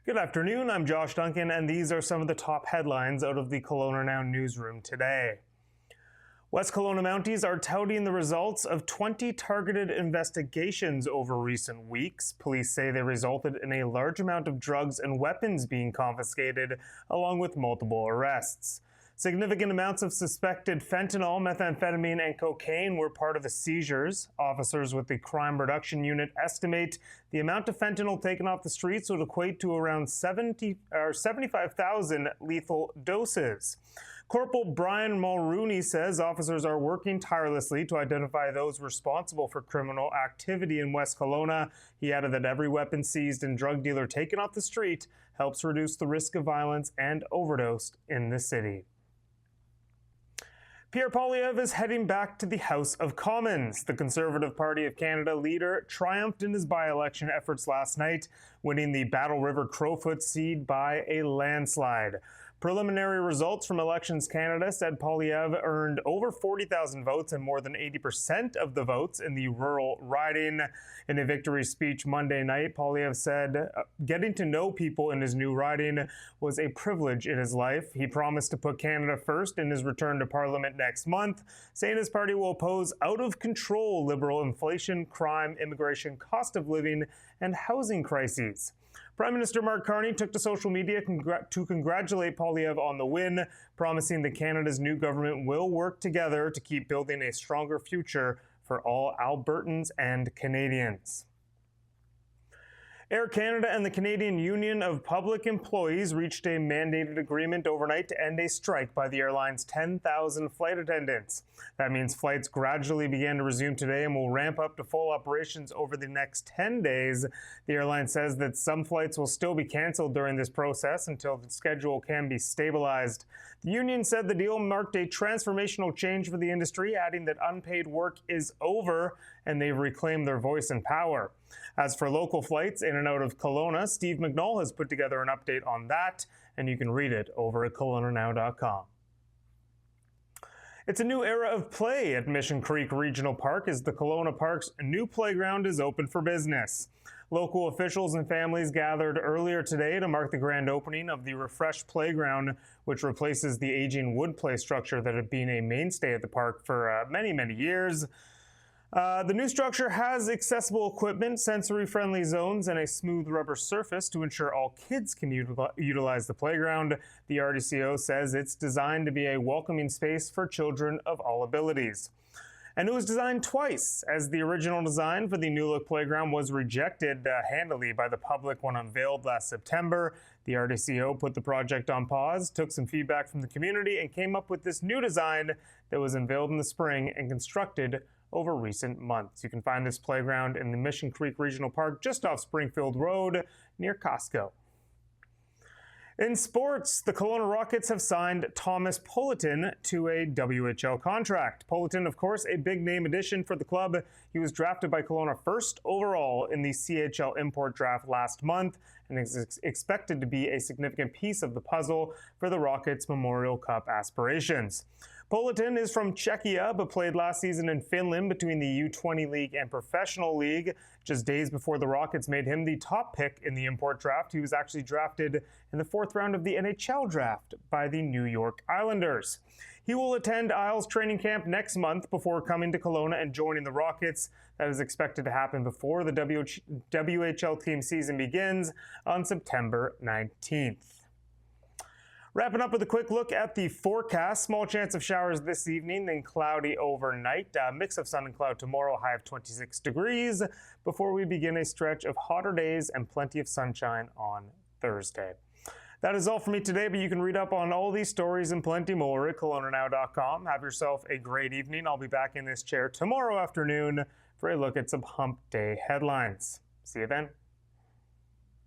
Good afternoon, I'm Josh Duncan, and these are some of the top headlines out of the KelownaNow newsroom today. West Kelowna Mounties are touting the results of 20 targeted investigations over recent weeks. Police say they resulted in a large amount of drugs and weapons being confiscated, along with multiple arrests. Significant amounts of suspected fentanyl, methamphetamine, and cocaine were part of the seizures. Officers with the Crime Reduction Unit estimate the amount of fentanyl taken off the streets would equate to around 75,000 lethal doses. Corporal Brian Mulrooney says officers are working tirelessly to identify those responsible for criminal activity in West Kelowna. He added that every weapon seized and drug dealer taken off the street helps reduce the risk of violence and overdose in the city. Pierre Poilievre is heading back to the House of Commons. The Conservative Party of Canada leader triumphed in his by-election efforts last night, winning the Battle River Crowfoot seat by a landslide. Preliminary results from Elections Canada said Poilievre earned over 40,000 votes and more than 80% of the votes in the rural riding. In a victory speech Monday night, Poilievre said getting to know people in his new riding was a privilege in his life. He promised to put Canada first in his return to Parliament next month, saying his party will oppose out-of-control Liberal inflation, crime, immigration, cost of living, and housing crises. Prime Minister Mark Carney took to social media to congratulate Poilievre on the win, promising that Canada's new government will work together to keep building a stronger future for all Albertans and Canadians. Air Canada and the Canadian Union of Public Employees reached a mandated agreement overnight to end a strike by the airline's 10,000 flight attendants. That means flights gradually began to resume today and will ramp up to full operations over the next 10 days. The airline says that some flights will still be canceled during this process until the schedule can be stabilized. The union said the deal marked a transformational change for the industry, adding that unpaid work is over and they've reclaimed their voice and power. As for local flights in and out of Kelowna, Steve McNall has put together an update on that, and you can read it over at KelownaNow.com. It's a new era of play at Mission Creek Regional Park as the Kelowna Park's new playground is open for business. Local officials and families gathered earlier today to mark the grand opening of the refreshed playground, which replaces the aging wood play structure that had been a mainstay at the park for many years. The new structure has accessible equipment, sensory-friendly zones, and a smooth rubber surface to ensure all kids can utilize the playground. The RDCO says it's designed to be a welcoming space for children of all abilities. And it was designed twice, as the original design for the new-look playground was rejected handily by the public when unveiled last September. The RDCO put the project on pause, took some feedback from the community, and came up with this new design that was unveiled in the spring and constructed over recent months. You can find this playground in the Mission Creek Regional Park just off Springfield Road near Costco. In sports, the Kelowna Rockets have signed Tomas Poletin to a WHL contract. Poletin, of course, a big-name addition for the club. He was drafted by Kelowna first overall in the CHL import draft last month and is expected to be a significant piece of the puzzle for the Rockets' Memorial Cup aspirations. Poletin is from Czechia, but played last season in Finland between the U20 League and Professional League. Just days before the Rockets made him the top pick in the import draft, he was actually drafted in the fourth round of the NHL draft by the New York Islanders. He will attend Isles training camp next month before coming to Kelowna and joining the Rockets. That is expected to happen before the WHL team season begins on September 19th. Wrapping up with a quick look at the forecast. Small chance of showers this evening, then cloudy overnight. Mix of sun and cloud tomorrow, high of 26 degrees, before we begin a stretch of hotter days and plenty of sunshine on Thursday. That is all for me today, but you can read up on all these stories and plenty more at KelownaNow.com. Have yourself a great evening. I'll be back in this chair tomorrow afternoon for a look at some Hump Day headlines. See you then.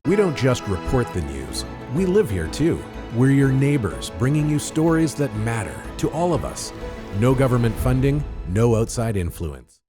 We don't just report the news, we live here too. We're your neighbors, bringing you stories that matter to all of us. No government funding, no outside influence.